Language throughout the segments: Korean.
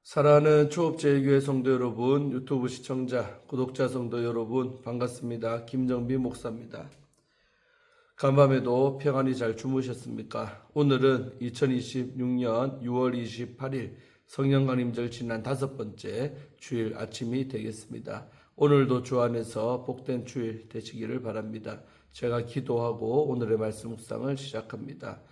사랑하는 초업제일교회 성도 여러분, 유튜브 시청자, 구독자 성도 여러분 반갑습니다. 김정빈 목사입니다. 간밤에도 평안히 잘 주무셨습니까? 오늘은 2026년 6월 28일 성령강림절 지난 5번째 주일 아침이 되겠습니다. 오늘도 주 안에서 복된 주일 되시기를 바랍니다. 제가 기도하고 오늘의 말씀 묵상을 시작합니다.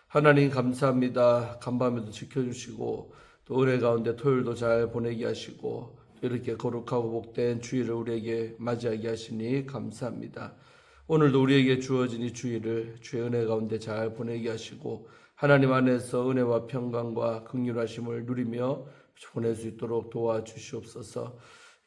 하나님 감사합니다. 간밤에도 지켜주시고 또 은혜 가운데 토요일도 잘 보내게 하시고 이렇게 거룩하고 복된 주일을 우리에게 맞이하게 하시니 감사합니다. 오늘도 우리에게 주어진 이 주일을 주의 은혜 가운데 잘 보내게 하시고 하나님 안에서 은혜와 평강과 긍휼하심을 누리며 보낼 수 있도록 도와주시옵소서.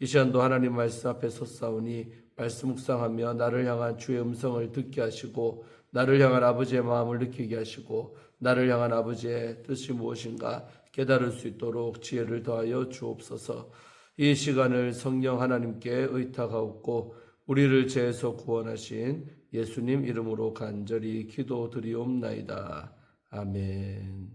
이 시간도 하나님 말씀 앞에 섰사오니 말씀 묵상하며 나를 향한 주의 음성을 듣게 하시고 나를 향한 아버지의 마음을 느끼게 하시고 나를 향한 아버지의 뜻이 무엇인가 깨달을 수 있도록 지혜를 더하여 주옵소서. 이 시간을 성령 하나님께 의탁하옵고 우리를 죄에서 구원하신 예수님 이름으로 간절히 기도드리옵나이다. 아멘.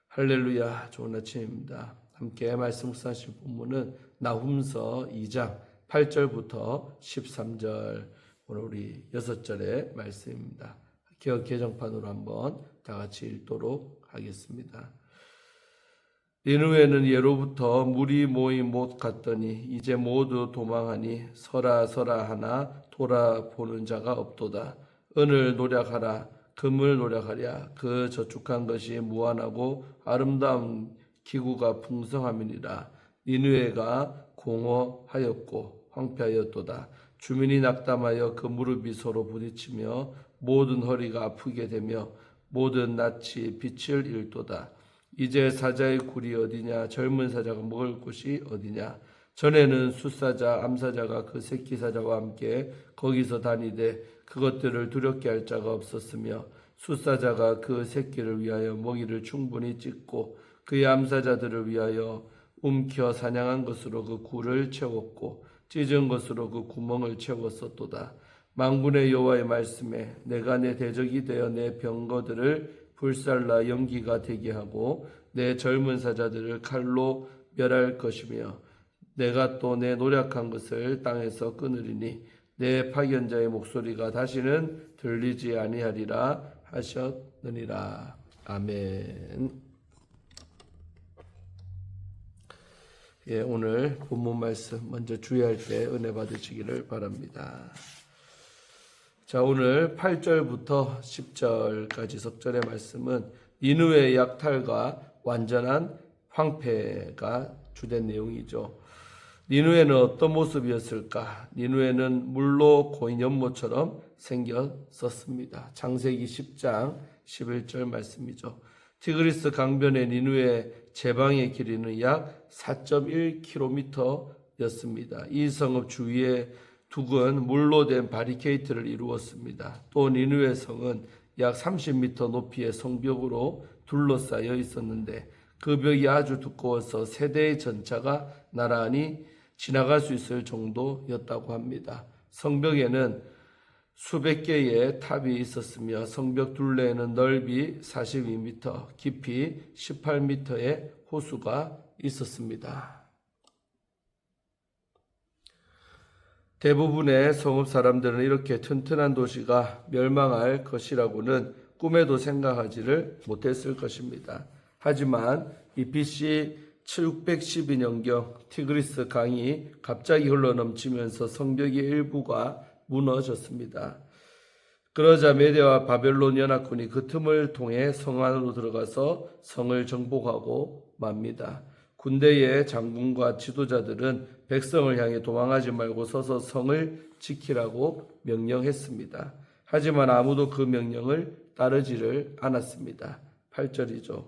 할렐루야. 좋은 아침입니다. 함께 말씀 묵상하실 본문은 나훔서 2장 8절부터 13절, 오늘 우리 6절의 말씀입니다. 개역 개정판으로 한번 다 같이 읽도록 하겠습니다. 니느웨는 예로부터 물이 모이 못 갔더니 이제 모두 도망하니 서라 하나 돌아보는 자가 없도다. 은을 노력하라 금을 노력하랴 그 저축한 것이 무한하고 아름다운 기구가 풍성함이니라. 니느웨가 공허하였고 황폐하였도다. 주민이 낙담하여 그 무릎이 서로 부딪히며 모든 허리가 아프게 되며 모든 낯이 빛을 잃도다. 이제 사자의 굴이 어디냐? 젊은 사자가 먹을 곳이 어디냐? 전에는 숫사자, 암사자가 그 새끼 사자와 함께 거기서 다니되 그것들을 두렵게 할 자가 없었으며 숫사자가 그 새끼를 위하여 먹이를 충분히 찢고 그의 암사자들을 위하여 움켜 사냥한 것으로 그 굴을 채웠고 찢은 것으로 그 구멍을 채웠었도다. 만군의 여호와의 말씀에 내가 내 대적이 되어 내 병거들을 불살라 연기가 되게 하고 내 젊은 사자들을 칼로 멸할 것이며 내가 또 내 노력한 것을 땅에서 끊으리니 내 파견자의 목소리가 다시는 들리지 아니하리라 하셨느니라. 아멘. 예, 오늘 본문 말씀 먼저 주의할 때 은혜 받으시기를 바랍니다. 자, 오늘 8절부터 10절까지 석절의 말씀은 니느웨의 약탈과 완전한 황폐가 주된 내용이죠. 니느웨는 어떤 모습이었을까? 니느웨는 물로 고인 연못처럼 생겼었습니다. 창세기 10장 11절 말씀이죠. 티그리스 강변의 니느웨 제방의 길이는 약 4.1km였습니다. 이 성읍 주위에 두근 물로 된 바리케이트를 이루었습니다. 또 니느웨 성은 약 30m 높이의 성벽으로 둘러싸여 있었는데 그 벽이 아주 두꺼워서 세대의 전차가 나란히 지나갈 수 있을 정도였다고 합니다. 성벽에는 수백 개의 탑이 있었으며 성벽 둘레에는 넓이 42m, 깊이 18m의 호수가 있었습니다. 대부분의 성읍 사람들은 이렇게 튼튼한 도시가 멸망할 것이라고는 꿈에도 생각하지를 못했을 것입니다. 하지만 이 BC 612년경 티그리스 강이 갑자기 흘러넘치면서 성벽의 일부가 무너졌습니다. 그러자 메대와 바벨론 연합군이 그 틈을 통해 성 안으로 들어가서 성을 정복하고 맙니다. 군대의 장군과 지도자들은 백성을 향해 도망하지 말고 서서 성을 지키라고 명령했습니다. 하지만 아무도 그 명령을 따르지를 않았습니다. 8절이죠.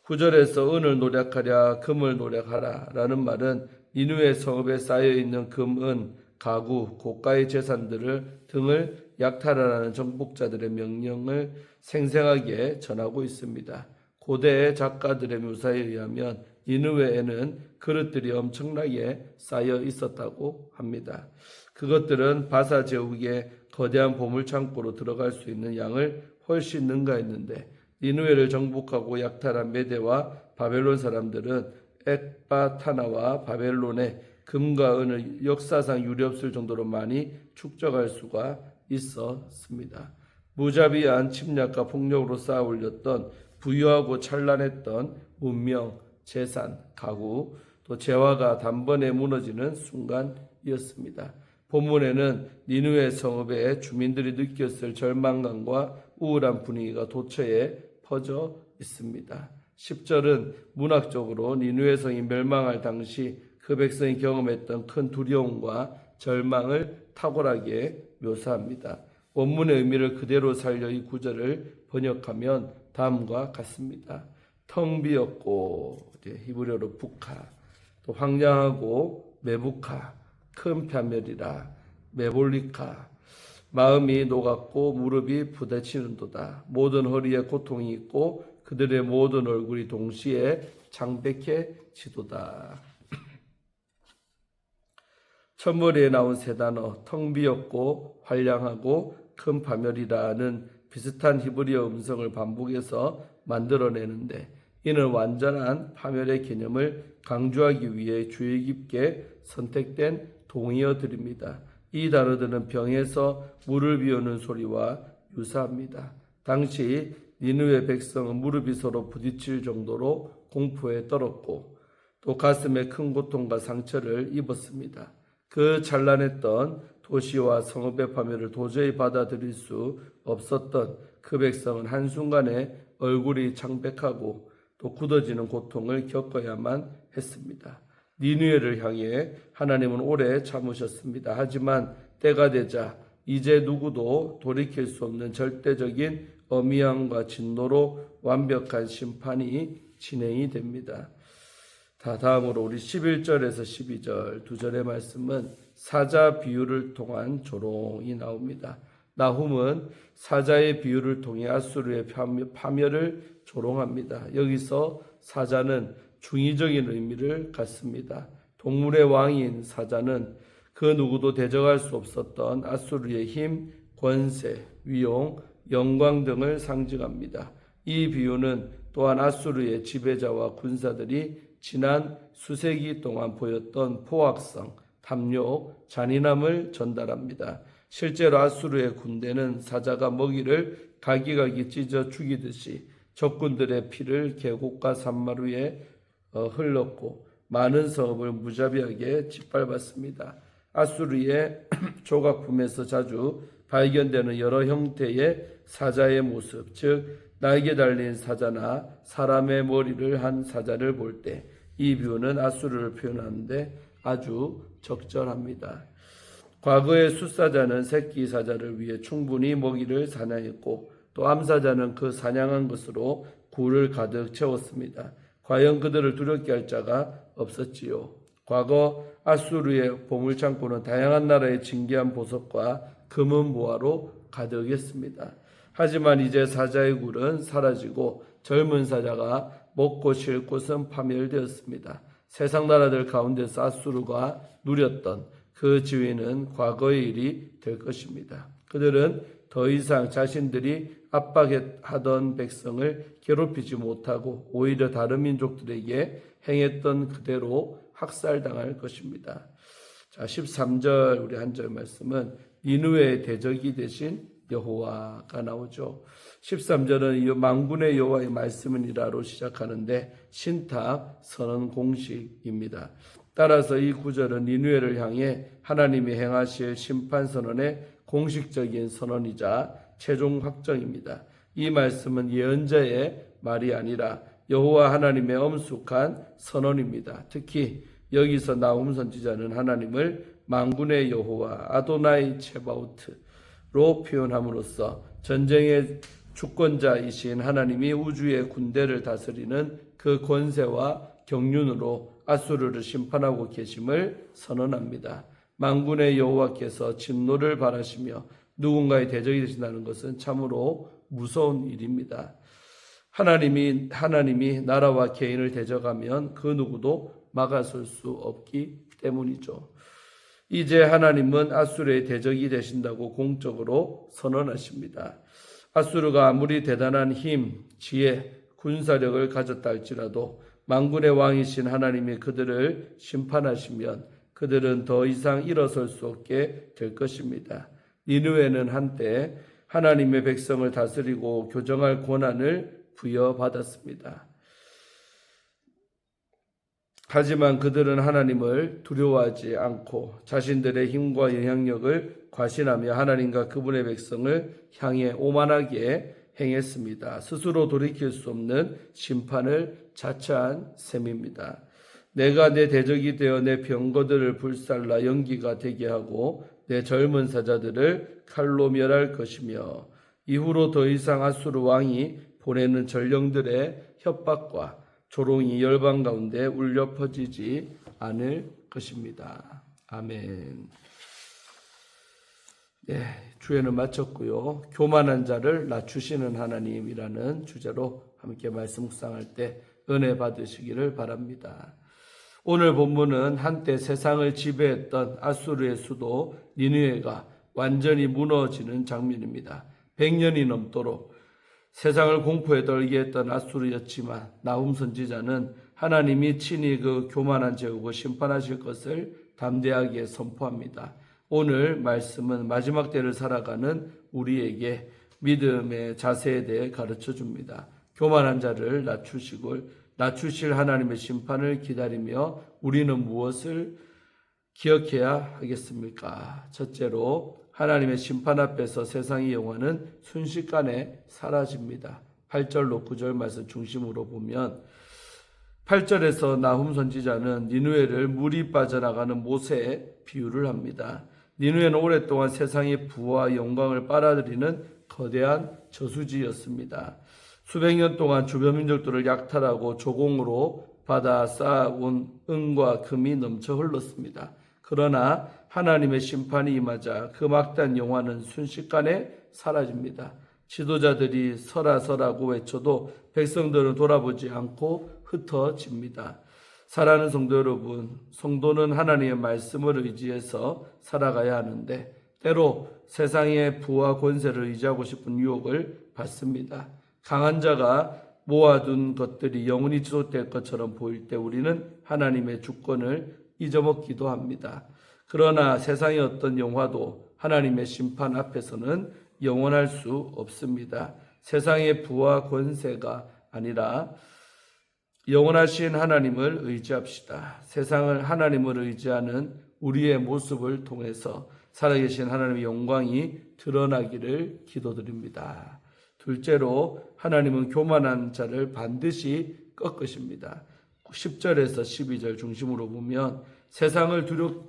9절에서 은을 노력하랴 금을 노력하라 라는 말은 니느웨 성읍에 쌓여있는 금, 은, 가구, 고가의 재산들을 등을 약탈하라는 정복자들의 명령을 생생하게 전하고 있습니다. 고대 작가들의 묘사에 의하면 니느웨에는 그릇들이 엄청나게 쌓여 있었다고 합니다. 그것들은 바사 제국의 거대한 보물창고로 들어갈 수 있는 양을 훨씬 능가했는데 니느웨를 정복하고 약탈한 메대와 바벨론 사람들은 엑바타나와 바벨론의 금과 은을 역사상 유례없을 정도로 많이 축적할 수가 있었습니다. 무자비한 침략과 폭력으로 쌓아 올렸던 부유하고 찬란했던 문명, 재산, 가구, 또 재화가 단번에 무너지는 순간이었습니다. 본문에는 니느웨 성읍의 주민들이 느꼈을 절망감과 우울한 분위기가 도처에 퍼져 있습니다. 10절은 문학적으로 니느웨 성이 멸망할 당시 그 백성이 경험했던 큰 두려움과 절망을 탁월하게 묘사합니다. 원문의 의미를 그대로 살려 이 구절을 번역하면 다음과 같습니다. 텅 비었고, 히브리어로 부카, 또 황량하고 메부카, 큰 파멸이라, 메볼리카, 마음이 녹았고 무릎이 부대치는도다. 모든 허리에 고통이 있고 그들의 모든 얼굴이 동시에 창백해지도다. 첫머리에 나온 세 단어, 텅 비었고 황량하고 큰 파멸이라는 비슷한 히브리어 음성을 반복해서 만들어내는데, 이는 완전한 파멸의 개념을 강조하기 위해 주의 깊게 선택된 동의어들입니다. 이 단어들은 병에서 물을 비우는 소리와 유사합니다. 당시 니느웨 백성은 무릎이 서로 부딪힐 정도로 공포에 떨었고 또 가슴에 큰 고통과 상처를 입었습니다. 그 찬란했던 도시와 성읍의 파멸을 도저히 받아들일 수 없었던 그 백성은 한순간에 얼굴이 창백하고 또 굳어지는 고통을 겪어야만 했습니다. 니느웨를 향해 하나님은 오래 참으셨습니다. 하지만 때가 되자 이제 누구도 돌이킬 수 없는 절대적인 어미함과 진노로 완벽한 심판이 진행이 됩니다. 다음으로 우리 11절에서 12절 두 절의 말씀은 사자 비유를 통한 조롱이 나옵니다. 나훔은 사자의 비유를 통해 아수르의 파멸을 조롱합니다. 여기서 사자는 중의적인 의미를 갖습니다. 동물의 왕인 사자는 그 누구도 대적할 수 없었던 아수르의 힘, 권세, 위용, 영광 등을 상징합니다. 이 비유는 또한 아수르의 지배자와 군사들이 지난 수세기 동안 보였던 포악성, 탐욕, 잔인함을 전달합니다. 실제로 아수르의 군대는 사자가 먹이를 갈기갈기 찢어 죽이듯이 적군들의 피를 계곡과 산마루에 흘렀고 많은 성읍을 무자비하게 짓밟았습니다. 아수르의 조각품에서 자주 발견되는 여러 형태의 사자의 모습, 즉 날개 달린 사자나 사람의 머리를 한 사자를 볼 때 이 비유는 아수르를 표현하는데 아주 적절합니다. 과거의 숫사자는 새끼 사자를 위해 충분히 먹이를 사냥했고 또 암사자는 그 사냥한 것으로 굴을 가득 채웠습니다. 과연 그들을 두렵게 할 자가 없었지요. 과거 아수르의 보물창고는 다양한 나라의 진귀한 보석과 금은 보화로 가득했습니다. 하지만 이제 사자의 굴은 사라지고 젊은 사자가 먹고 쉴 곳은 파멸되었습니다. 세상 나라들 가운데서 아수르가 누렸던 그 지위는 과거의 일이 될 것입니다. 그들은 더 이상 자신들이 압박하던 백성을 괴롭히지 못하고 오히려 다른 민족들에게 행했던 그대로 학살당할 것입니다. 자, 13절 우리 한 절 말씀은 니느웨의 대적이 되신 여호와가 나오죠. 13절은 이 만군의 여호와의 말씀이니라로 시작하는데 신탁 선언 공식입니다. 따라서 이 구절은 니느웨를 향해 하나님이 행하실 심판 선언의 공식적인 선언이자 최종 확정입니다. 이 말씀은 예언자의 말이 아니라 여호와 하나님의 엄숙한 선언입니다. 특히 여기서 나훔 선지자는 하나님을 만군의 여호와 아도나이 체바우트로 표현함으로써 전쟁의 주권자이신 하나님이 우주의 군대를 다스리는 그 권세와 경륜으로 아수르를 심판하고 계심을 선언합니다. 만군의 여호와께서 진노를 바라시며 누군가의 대적이 되신다는 것은 참으로 무서운 일입니다. 하나님이 나라와 개인을 대적하면 그 누구도 막아설 수 없기 때문이죠. 이제 하나님은 아수르의 대적이 되신다고 공적으로 선언하십니다. 아수르가 아무리 대단한 힘, 지혜, 군사력을 가졌다 할지라도 만군의 왕이신 하나님이 그들을 심판하시면 그들은 더 이상 일어설 수 없게 될 것입니다. 니느웨는 한때 하나님의 백성을 다스리고 교정할 권한을 부여받았습니다. 하지만 그들은 하나님을 두려워하지 않고 자신들의 힘과 영향력을 과신하며 하나님과 그분의 백성을 향해 오만하게 행했습니다. 스스로 돌이킬 수 없는 심판을 자처한 셈입니다. 내가 내 대적이 되어 내 병거들을 불살라 연기가 되게 하고 내 젊은 사자들을 칼로 멸할 것이며 이후로 더 이상 아수르 왕이 보내는 전령들의 협박과 조롱이 열방 가운데 울려 퍼지지 않을 것입니다. 아멘. 네, 주에는 마쳤고요. 교만한 자를 낮추시는 하나님이라는 주제로 함께 말씀 묵상할 때 은혜 받으시기를 바랍니다. 오늘 본문은 한때 세상을 지배했던 아수르의 수도 니느웨가 완전히 무너지는 장면입니다. 100년이 넘도록 세상을 공포에 떨게 했던 아수르였지만 나훔 선지자는 하나님이 친히 그 교만한 제국을 심판하실 것을 담대하게 선포합니다. 오늘 말씀은 마지막 때를 살아가는 우리에게 믿음의 자세에 대해 가르쳐 줍니다. 교만한 자를 낮추실 하나님의 심판을 기다리며 우리는 무엇을 기억해야 하겠습니까? 첫째로 하나님의 심판 앞에서 세상의 영화는 순식간에 사라집니다. 8절로 9절 말씀 중심으로 보면 8절에서 나훔 선지자는 니느웨를 물이 빠져나가는 못에 비유를 합니다. 니느웨는 오랫동안 세상의 부와 영광을 빨아들이는 거대한 저수지였습니다. 수백 년 동안 주변 민족들을 약탈하고 조공으로 받아 쌓아온 은과 금이 넘쳐 흘렀습니다. 그러나 하나님의 심판이 임하자 그 막대한 영화는 순식간에 사라집니다. 지도자들이 서라 서라고 외쳐도 백성들은 돌아보지 않고 흩어집니다. 사랑하는 성도 여러분, 성도는 하나님의 말씀을 의지해서 살아가야 하는데 때로 세상의 부와 권세를 의지하고 싶은 유혹을 받습니다. 강한 자가 모아둔 것들이 영원히 지속될 것처럼 보일 때 우리는 하나님의 주권을 잊어먹기도 합니다. 그러나 세상의 어떤 영화도 하나님의 심판 앞에서는 영원할 수 없습니다. 세상의 부와 권세가 아니라 영원하신 하나님을 의지합시다. 세상을 하나님을 의지하는 우리의 모습을 통해서 살아계신 하나님의 영광이 드러나기를 기도드립니다. 둘째로 하나님은 교만한 자를 반드시 꺾으십니다. 10절에서 12절 중심으로 보면 세상을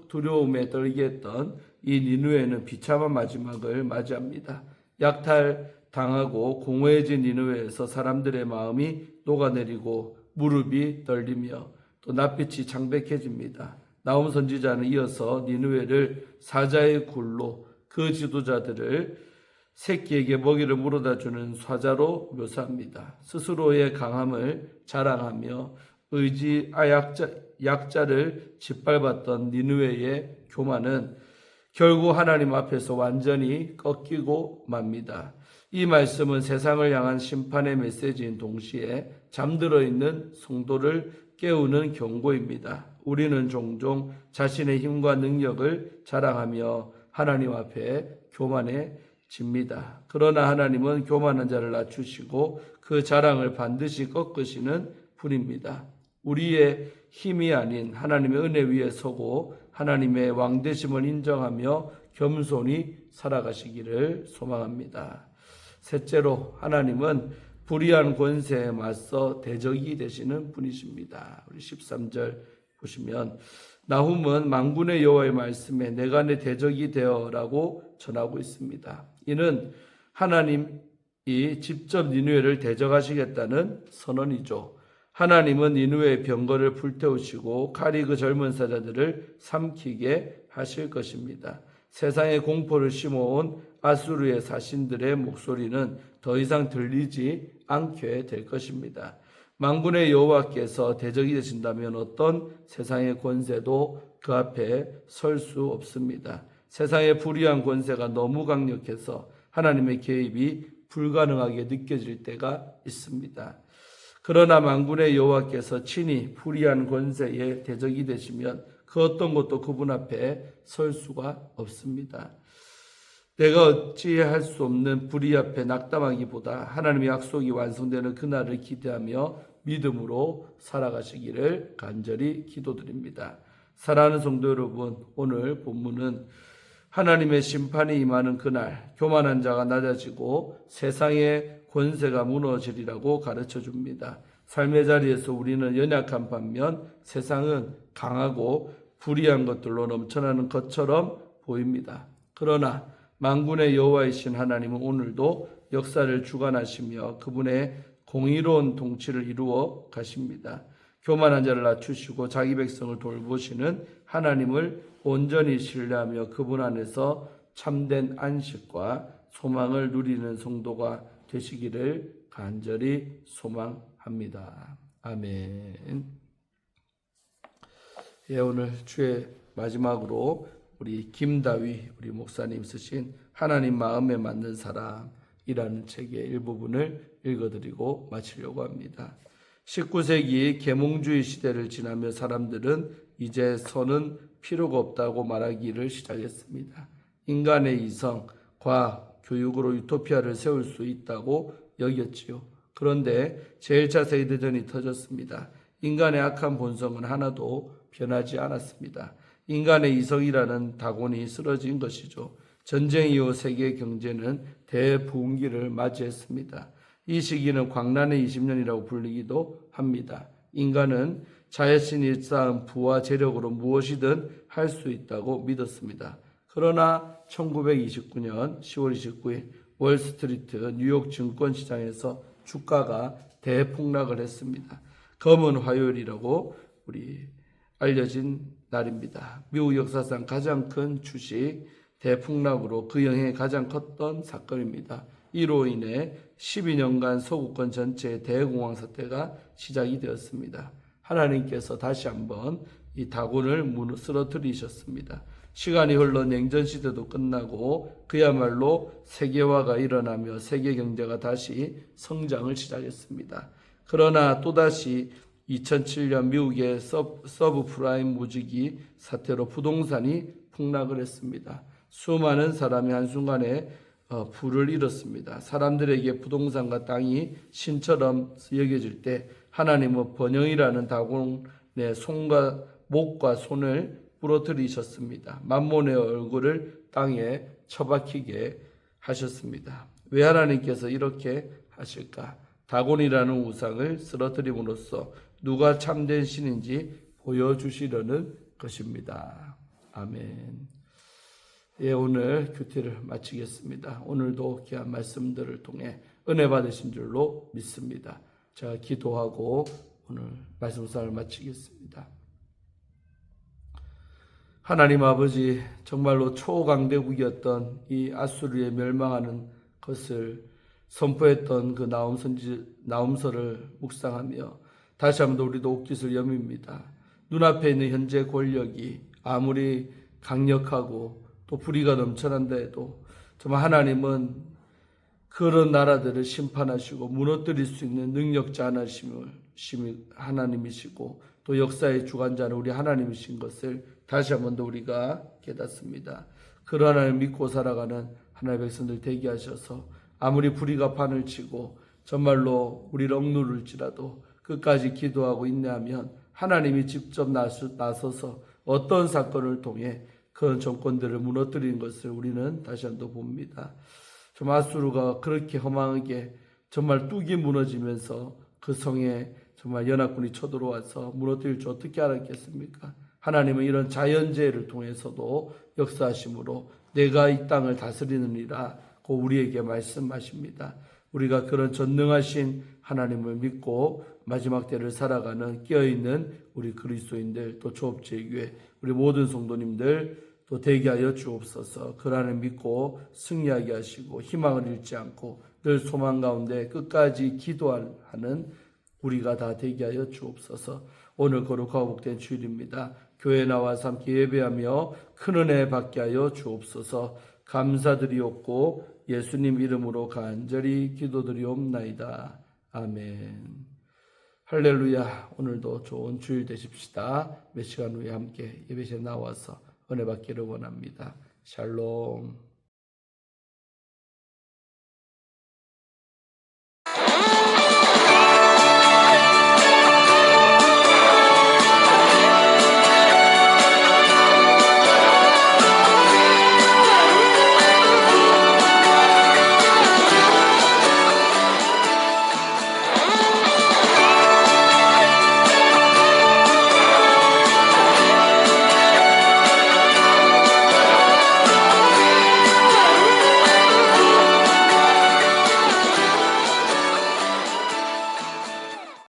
두려움에 떨게 했던 이 니느웨는 비참한 마지막을 맞이합니다. 약탈당하고 공허해진 니느웨에서 사람들의 마음이 녹아내리고 무릎이 떨리며 또 낯빛이 창백해집니다. 나훔 선지자는 이어서 니느웨를 사자의 굴로 그 지도자들을 새끼에게 먹이를 물어다 주는 사자로 묘사합니다. 스스로의 강함을 자랑하며 약자를 짓밟았던 니느웨의 교만은 결국 하나님 앞에서 완전히 꺾이고 맙니다. 이 말씀은 세상을 향한 심판의 메시지인 동시에 잠들어 있는 성도를 깨우는 경고입니다. 우리는 종종 자신의 힘과 능력을 자랑하며 하나님 앞에 교만해집니다. 그러나 하나님은 교만한 자를 낮추시고 그 자랑을 반드시 꺾으시는 분입니다. 우리의 힘이 아닌 하나님의 은혜 위에 서고 하나님의 왕되심을 인정하며 겸손히 살아가시기를 소망합니다. 셋째로 하나님은 불의한 권세에 맞서 대적이 되시는 분이십니다. 우리 13절 보시면 나훔은 만군의 여호와의 말씀에 내가 내 대적이 되어라고 전하고 있습니다. 이는 하나님이 직접 니느웨를 대적하시겠다는 선언이죠. 하나님은 니느웨의 병거를 불태우시고 칼이 그 젊은 사자들을 삼키게 하실 것입니다. 세상에 공포를 심어온 아수르의 사신들의 목소리는 더 이상 들리지 않게 될 것입니다. 만군의 여호와께서 대적이 되신다면 어떤 세상의 권세도 그 앞에 설 수 없습니다. 세상의 불의한 권세가 너무 강력해서 하나님의 개입이 불가능하게 느껴질 때가 있습니다. 그러나 만군의 여호와께서 친히 불의한 권세의 대적이 되시면 그 어떤 것도 그분 앞에 설 수가 없습니다. 내가 어찌할 수 없는 불의 앞에 낙담하기보다 하나님의 약속이 완성되는 그날을 기대하며 믿음으로 살아가시기를 간절히 기도드립니다. 사랑하는 성도 여러분, 오늘 본문은 하나님의 심판이 임하는 그날 교만한 자가 낮아지고 세상의 권세가 무너지리라고 가르쳐 줍니다. 삶의 자리에서 우리는 연약한 반면 세상은 강하고 불의한 것들로 넘쳐나는 것처럼 보입니다. 그러나 만군의 여호와이신 하나님은 오늘도 역사를 주관하시며 그분의 공의로운 통치를 이루어 가십니다. 교만한 자를 낮추시고 자기 백성을 돌보시는 하나님을 온전히 신뢰하며 그분 안에서 참된 안식과 소망을 누리는 성도가 되시기를 간절히 소망합니다. 아멘. 예, 오늘 주의 마지막으로 우리 김다위 우리 목사님 쓰신 하나님 마음에 맞는 사람이라는 책의 일부분을 읽어드리고 마치려고 합니다. 19세기 계몽주의 시대를 지나며 사람들은 이제 선은 필요가 없다고 말하기를 시작했습니다. 인간의 이성, 과학, 교육으로 유토피아를 세울 수 있다고 여겼지요. 그런데 제1차 세계대전이 터졌습니다. 인간의 악한 본성은 하나도 변하지 않았습니다. 인간의 이성이라는 다곤이 쓰러진 것이죠. 전쟁 이후 세계 경제는 대부흥기를 맞이했습니다. 이 시기는 광란의 20년이라고 불리기도 합니다. 인간은 자신이 쌓은 부와 재력으로 무엇이든 할 수 있다고 믿었습니다. 그러나 1929년 10월 29일 월스트리트 뉴욕 증권시장에서 주가가 대폭락을 했습니다. 검은 화요일이라고 우리 알려진 날입니다. 미국 역사상 가장 큰 주식 대폭락으로 그 영향이 가장 컸던 사건입니다. 이로 인해 12년간 서구권 전체의 대공황 사태가 시작이 되었습니다. 하나님께서 다시 한번 이 다곤을 쓰러뜨리셨습니다. 시간이 흘러 냉전시대도 끝나고 그야말로 세계화가 일어나며 세계 경제가 다시 성장을 시작했습니다. 그러나 또다시 2007년 미국의 서브프라임 모지기 사태로 부동산이 폭락을 했습니다. 수많은 사람이 한순간에 부를 잃었습니다. 사람들에게 부동산과 땅이 신처럼 여겨질 때 하나님은 번영이라는 다곤의 목과 손을 부러뜨리셨습니다. 만몬의 얼굴을 땅에 처박히게 하셨습니다. 왜 하나님께서 이렇게 하실까? 다곤이라는 우상을 쓰러뜨림으로써 누가 참된 신인지 보여주시려는 것입니다. 아멘. 예, 오늘 큐티를 마치겠습니다. 오늘도 귀한 말씀들을 통해 은혜 받으신 줄로 믿습니다. 제가 기도하고 오늘 말씀 묵상을 마치겠습니다. 하나님 아버지, 정말로 초강대국이었던 이 아수르에 멸망하는 것을 선포했던 그 나움서를 묵상하며 다시 한번 우리도 옥짓을 여밉니다. 눈앞에 있는 현재 권력이 아무리 강력하고 또 불의가 넘쳐난다 해도 정말 하나님은 그런 나라들을 심판하시고 무너뜨릴 수 있는 능력자 하나님이시고 또 역사의 주관자는 우리 하나님이신 것을 다시 한번 더 우리가 깨닫습니다. 그 하나님을 믿고 살아가는 하나님의 백성들 되게 하셔서 아무리 불의가 판을 치고 정말로 우리를 억누를지라도 끝까지 기도하고 인내하면 하나님이 직접 나서서 어떤 사건을 통해 그런 정권들을 무너뜨리는 것을 우리는 다시 한번 봅니다. 좀 아수르가 그렇게 허망하게 정말 뚝이 무너지면서 그 성에 정말 연합군이 쳐들어와서 무너뜨릴 줄 어떻게 알았겠습니까? 하나님은 이런 자연재해를 통해서도 역사하심으로 내가 이 땅을 다스리느니라 고 우리에게 말씀하십니다. 우리가 그런 전능하신 하나님을 믿고 마지막 때를 살아가는 깨어있는 우리 그리스도인들 또 조업제교회 우리 모든 성도님들 또 되게 하여 주옵소서. 그 하나님 믿고 승리하게 하시고 희망을 잃지 않고 늘 소망 가운데 끝까지 기도하는 우리가 다 되게 하여 주옵소서. 오늘 거룩하고 복된 주일입니다. 교회 나와서 함께 예배하며 큰 은혜 받게 하여 주옵소서. 감사드리옵고 예수님 이름으로 간절히 기도드리옵나이다. 아멘. 할렐루야. 오늘도 좋은 주일 되십시다. 몇 시간 후에 함께 예배실에 나와서 은혜 받기를 원합니다. 샬롬.